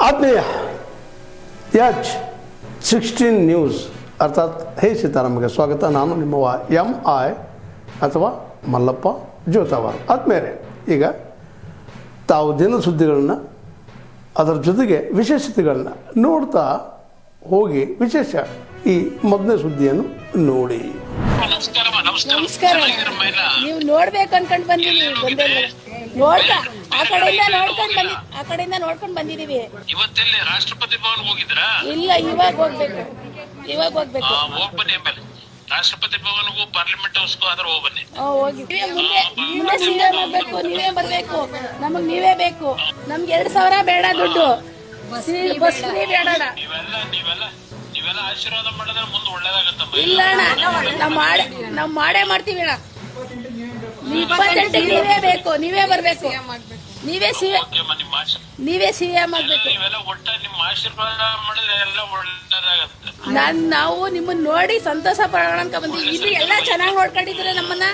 ಆತ್ಮೀಯ H16 news ಅರ್ಥಾತ್ ಹೇ ಸೀತಾರಾಮಗೆ ಸ್ವಾಗತ. ನಾನು ನಿಮ್ಮವ MI ಅಥವಾ ಮಲ್ಲಪ್ಪ ಜೋತಾವಾರ್. ಆದ್ಮೇಲೆ ಈಗ ತಾವು ದಿನ ಸುದ್ದಿಗಳನ್ನ ಅದರ ಜೊತೆಗೆ ವಿಶೇಷತೆಗಳನ್ನ ನೋಡ್ತಾ ಹೋಗಿ ವಿಶೇಷ ಈ ಮೊದಲನೇ ಸುದ್ದಿಯನ್ನು ನೋಡಿ. ನಮಸ್ಕಾರ. ನೀವು ನೋಡ್ಬೇಕು ಅನ್ಕೊಂಡ್ ಬಂದಿದ್ದೀವಿ. ನೋಡ್ತಾ ಆ ಕಡೆಯಿಂದ ನೋಡ್ಕೊಂಡ್ ಬಂದಿದೀವಿ. ಇವತ್ತೆಲ್ಲಿ ರಾಷ್ಟ್ರಪತಿ ಭವನ್ ಹೋಗಿದ್ರಾ? ಇಲ್ಲ, ಇವಾಗ ಹೋಗ್ಬೇಕು. ಹೋಗ್ಬನ್ನಿ. ಆಮೇಲೆ ರಾಷ್ಟ್ರಪತಿ ಭವನ್ಗೂ ಪಾರ್ಲಿಮೆಂಟ್ ಹೌಸ್ಗೂ ಆದ್ರೆ ಹೋಗ್ಬನ್ನಿ. ಹೋಗಿದ್ವಿ. ಮುಂದೆ ಸಿಎಂ ಆಗ್ಬೇಕು, ನೀವೇ ಬರ್ಬೇಕು. ನಮಗ್ ನೀವೇ ಬೇಕು. ನಮ್ಗೆ 2,000 ಬೇಡ, ದುಡ್ಡು ಬಸ್ ಫ್ರೀ ಬೇಡ. ನೀವೆಲ್ಲ ಆಶೀರ್ವಾದ ಮಾಡಿದ್ರೆ ಮುಂದೆ ಒಳ್ಳೇದಾಗತ್ತಮ್ಮ. ಇಲ್ಲ ಅಣ್ಣ, ನಾವ್ ಮಾಡೇ ಮಾಡ್ತೀವಿ ಅಣ್ಣ. 28 ನೀವೇ ಬೇಕು, ನೀವೇ ಬರ್ಬೇಕು. ನೀವೇ ಸಿಎಂ ಆಗ್ಬೇಕು. ನೀವೆಲ್ಲ ಒಟ್ಟ ನಿಮ್ಮ ಆಶೀರ್ವಾದ ಮಾಡಿದ್ರೆ ಎಲ್ಲ ಒಳ್ಳೇದಾಗತ್ತೆ. ನಾವು ನಿಮ್ಮನ್ನ ನೋಡಿ ಸಂತೋಷ ಪಡೋಣ ಅಂತ ಬಂದಿದ್ವಿ. ಇಲ್ಲಿ ಎಲ್ಲ ಚೆನ್ನಾಗಿ ನೋಡ್ಕೊಂಡಿದ್ರೆ ನಮ್ಮನ್ನ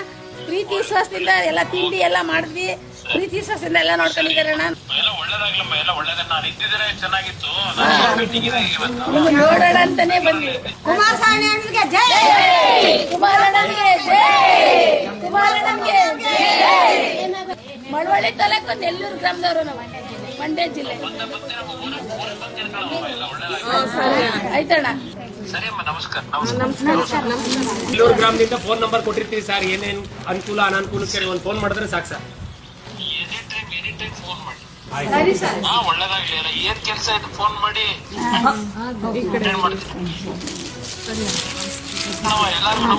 ಪ್ರೀತಿ ವಿಶ್ವಾಸದಿಂದ ಎಲ್ಲ ತಿಂಡಿ ಎಲ್ಲ ಮಾಡಿದ್ವಿ. ಪ್ರೀತಿ ವಿಶ್ವಾಸದಿಂದ ಎಲ್ಲ ನೋಡ್ಕೊಂಡಿದ್ದಾರೆ ಅಣ್ಣ. ಎಲ್ಲ ಒಳ್ಳೇದಾಗ್ಲಮ್ಮ, ಎಲ್ಲ ಒಳ್ಳೇದನ್ನ ನಾನು ಇದ್ದಿದ್ರೆ ಚೆನ್ನಾಗಿತ್ತು. ನಿಮ್ಮನ್ನ ನೋಡೋಣ ಅಂತಾನೆ ಬಂದ್ವಿ. ಕುಮಾರಣ್ಣನಿಗೆ ಜೈ, ಕುಮಾರಣ್ಣನಿಗೆ ಜೈ, ಕುಮಾರಣ್ಣನಿಗೆ ಜೈ. ಮಳವಳ್ಳಿ ತಾಲೂಕು ನೆಲ್ಲೂರು ಗ್ರಾಮದವರು ನಾವು, ಮಂಡ್ಯ ಜಿಲ್ಲೆ. ಆಯ್ತಣ್ಣ, ಸರಿ ಅಮ್ಮ, ನಮಸ್ಕಾರ. ನೆಲ್ಲೂರು ಗ್ರಾಮದಿಂದ ಫೋನ್ ನಂಬರ್ ಕೊಟ್ಟಿರ್ತೀವಿ ಸರ್. ಏನೇನು ಅನುಕೂಲ ಅನಾನುಕೂಲಕ್ಕೆ ಒಂದು ಫೋನ್ ಮಾಡಿದ್ರೆ ಸಾಕು ಸರ್. ಎನಿ ಟೈಮ್ ಫೋನ್ ಮಾಡಿ. ಒಳ್ಳೇದಾಗ್ಲಿ. ಏನ್ ಕೆಲಸ ಇದೆ ಫೋನ್ ಮಾಡಿ ಅಟೆಂಡ್ ಮಾಡ್ತೀನಿ. ಎಲ್ಲರಿಗೂ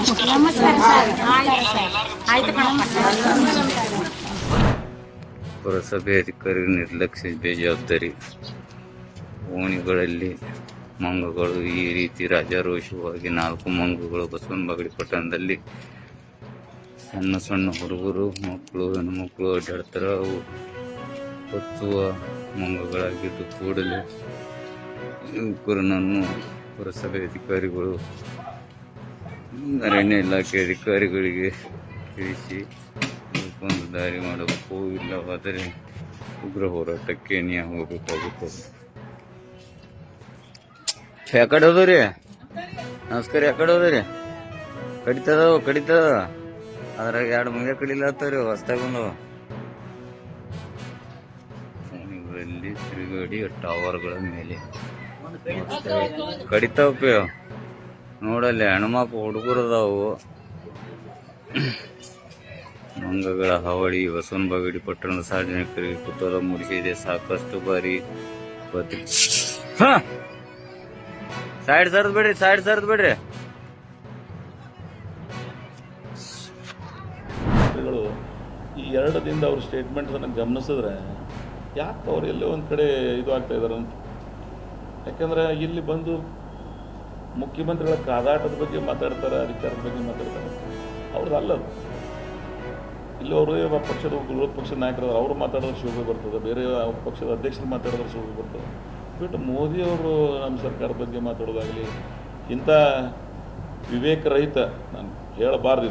ಪುರಸಭೆ ಅಧಿಕಾರಿ ನಿರ್ಲಕ್ಷ್ಯ ಬೇಜವಾಬ್ದಾರಿ. ಓಣಿಗಳಲ್ಲಿ ಮಂಗಗಳು ಈ ರೀತಿ ರಾಜಾರೋಷವಾಗಿ 4 ಮಂಗಗಳು ಬಸವನಬಾಗೇವಾಡಿ ಪಟ್ಟಣದಲ್ಲಿ ಸಣ್ಣ ಸಣ್ಣ ಹುಡುಗರು, ಮಕ್ಕಳು, ಹೆಣ್ಮಕ್ಳು ಅಡ್ಡಾಡ್ತಾರೆ. ಅವು ಹೊತ್ತುವ ಮಂಗಗಳಾಗಿದ್ದು ಕೂಡಲೇ ಯುವಕರನ್ನು ಪುರಸಭೆ ಅಧಿಕಾರಿಗಳು, ಅರಣ್ಯ ಇಲಾಖೆ ಅಧಿಕಾರಿಗಳಿಗೆ ತಿಳಿಸಿ ಒಂದು ದಾರಿ ಮಾಡಬೇಕು. ಇಲ್ಲವಾದರೆ ಉಗ್ರ ಹೋರಾಟಕ್ಕೆ ನ್ಯಾಯ ಹೋಗಬೇಕಾಗುತ್ತದೆ. ಯಾಕಡೆ ಹೋದ್ರಿ? ನಮಸ್ಕಾರ. ಯಾಕಡೆ ಹೋದ್ರಿ? ಕಡಿತದ ಅದ್ರಾಗ 2 ಮಂಗ ಕಡಿಲತ್ತವ್ರಿ. ಹೊಸ್ತಾಗ ಬಂದವ ಫೋನಿಗಳಲ್ಲಿ ತಿರುಗಾಡಿ ಟವರ್ಗಳ ಮೇಲೆ ಕಡಿತಾವ. ನೋಡಲ್ಲಿ ಹೆಣ್ಮಕ್ಳು ಹುಡುಗರದಾವು. ಮಂಗಗಳ ಹಾವಳಿ ಬಸವನಬಾಗೇವಾಡಿ ಪಟ್ಟಣದ ಸಾರ್ವಜನಿಕರಿಗೆ ಕುತೂಹಲ ಮೂಡಿಸಿದೆ. ಸಾಕಷ್ಟು ಬಾರಿ ಸೈಡ್ ಸರ್ದ್ ಬಿಡ್ರಿ. ಈ 2 ದಿನದ ಅವ್ರ ಸ್ಟೇಟ್ಮೆಂಟ್ಸ್ ಗಮನಿಸಿದ್ರೆ ಯಾಕೆ ಅವ್ರು ಎಲ್ಲೋ ಒಂದು ಕಡೆ ಇದು ಆಗ್ತಾ ಇದಾರೆ ಅಂತ. ಯಾಕಂದ್ರೆ ಇಲ್ಲಿ ಬಂದು ಮುಖ್ಯಮಂತ್ರಿಗಳ ಕಾದಾಟದ ಬಗ್ಗೆ ಮಾತಾಡ್ತಾರೆ, ಅಧಿಕಾರದ ಬಗ್ಗೆ ಮಾತಾಡ್ತಾರೆ. ಅವ್ರದ್ದು ಅಲ್ಲದು. ಇಲ್ಲಿ ಅವರು ಪಕ್ಷದ ವಿರೋಧ ಪಕ್ಷದ ನಾಯಕರು ಅವರು ಮಾತಾಡೋದ್ರೆ ಶೋಭೆ ಬರ್ತದೆ, ಬೇರೆ ಪಕ್ಷದ ಅಧ್ಯಕ್ಷರು ಮಾತಾಡೋದ್ರೆ ಶೋಭೆ ಬರ್ತದೆ. ಬಿಟ್ಟು ಮೋದಿಯವರು ನಮ್ಮ ಸರ್ಕಾರದ ಬಗ್ಗೆ ಮಾತಾಡೋದಾಗಲಿ ಇಂಥ ವಿವೇಕರಹಿತ, ನಾನು ಹೇಳಬಾರ್ದು,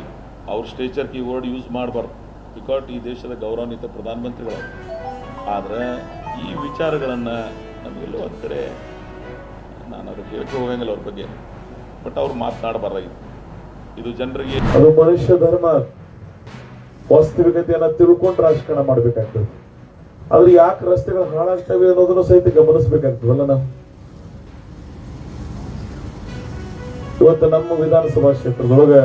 ಅವ್ರ ಸ್ಟೇಚರ್ ಕೀವರ್ಡ್ ಯೂಸ್ ಮಾಡಬಾರ್ದು. ಬಿಕಾಸ್ ಈ ದೇಶದ ಗೌರವಾನ್ವಿತ ಪ್ರಧಾನಮಂತ್ರಿಗಳು. ಆದರೆ ಈ ವಿಚಾರಗಳನ್ನು ನಮಗೆಲ್ಲೋ ಒಂದು ಕಡೆ ನಾನು ಅದಕ್ಕೆ ಹೇಳಕ್ಕೆ ಹೋಗಂಗಿಲ್ಲ ಅವ್ರ ಬಗ್ಗೆ. ಬಟ್ ಅವ್ರು ಮಾತನಾಡಬಾರ್ದಾಗಿತ್ತು. ಇದು ಜನರಿಗೆ ಅದು ಮನುಷ್ಯ ಧರ್ಮ, ವಾಸ್ತವಿಕತೆಯನ್ನು ತಿಳ್ಕೊಂಡು ರಾಜಕಾರಣ ಮಾಡಬೇಕಾಗ್ತದೆ. ಆದ್ರೆ ಯಾಕೆ ರಸ್ತೆಗಳು ಹಾಳಾಗ್ತವೆ ಅನ್ನೋದನ್ನು ಸಹಿತ ಗಮನಿಸಬೇಕಾಗ್ತದಲ್ಲ. ನಾವು ಇವತ್ತು ನಮ್ಮ ವಿಧಾನಸಭಾ ಕ್ಷೇತ್ರದೊಳಗೆ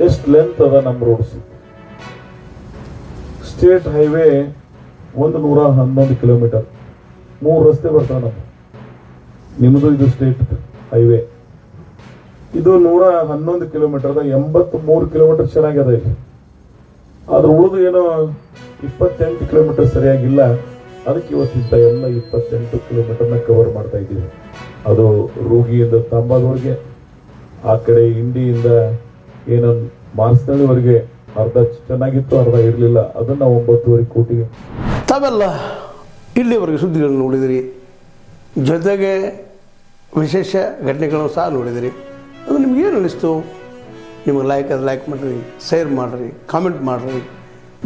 ಎಷ್ಟು ಲೆಂತ್ ಅದ ನಮ್ಮ ರೋಡ್ಸ್. ಸ್ಟೇಟ್ ಹೈವೇ 111 ಕಿಲೋಮೀಟರ್, 3 ರಸ್ತೆ ಬರ್ತಾವ ನಮ್ಮ. ನಿಮ್ಮದು ಇದು ಸ್ಟೇಟ್ ಹೈವೇ, ಇದು 111 ಕಿಲೋಮೀಟರ್, 83 ಕಿಲೋಮೀಟರ್ ಚೆನ್ನಾಗಿದೆ ಇಲ್ಲಿ. ಆದ್ರೆ ಉಳಿದು ಏನೋ 28 ಕಿಲೋಮೀಟರ್ ಸರಿಯಾಗಿಲ್ಲ. ಅದಕ್ಕೆ ಇವತ್ತಿದ್ದ ಎಲ್ಲ 28 ಕಿಲೋಮೀಟರ್ನ ಕವರ್ ಮಾಡ್ತಾ ಇದ್ದೀವಿ. ಅದು ರೂಗಿಯಿಂದ ತಾಂಬಾದವರೆಗೆ, ಆ ಕಡೆ ಇಂಡಿಯಿಂದ ಏನೋ ಮಾರ್ಸ್ನಳ್ಳಿವರೆಗೆ ಅರ್ಧ ಚೆನ್ನಾಗಿತ್ತು, ಅರ್ಧ ಇರಲಿಲ್ಲ. ಅದನ್ನು 9.5 ಕೋಟಿಗೆ. ತಾವೆಲ್ಲ ಇಲ್ಲಿವರೆಗೆ ಸುದ್ದಿಗಳನ್ನು ನೋಡಿದಿರಿ, ಜೊತೆಗೆ ವಿಶೇಷ ಘಟನೆಗಳನ್ನು ಸಹ ನೋಡಿದಿರಿ. ಅದು ನಿಮ್ಗೇನು ಅನ್ನಿಸ್ತು? ನಿಮಗೆ ಲೈಕ್ ಮಾಡಿರಿ, ಶೇರ್ ಮಾಡಿರಿ, ಕಾಮೆಂಟ್ ಮಾಡಿರಿ,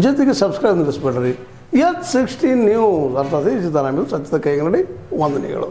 ಜೊತೆಗೆ ಸಬ್ಸ್ಕ್ರೈಬ್ ನಿಲ್ಲಿಸ್ಬೇಡ್ರಿ. H16 ನ್ಯೂಸ್ ಅರ್ಥಾತ್ ಸಿದ್ದರಾಮಯ್ಯ ಸತ್ಯದ ಕೈಗನ್ನಡಿ ವಂದನೆಗಳು.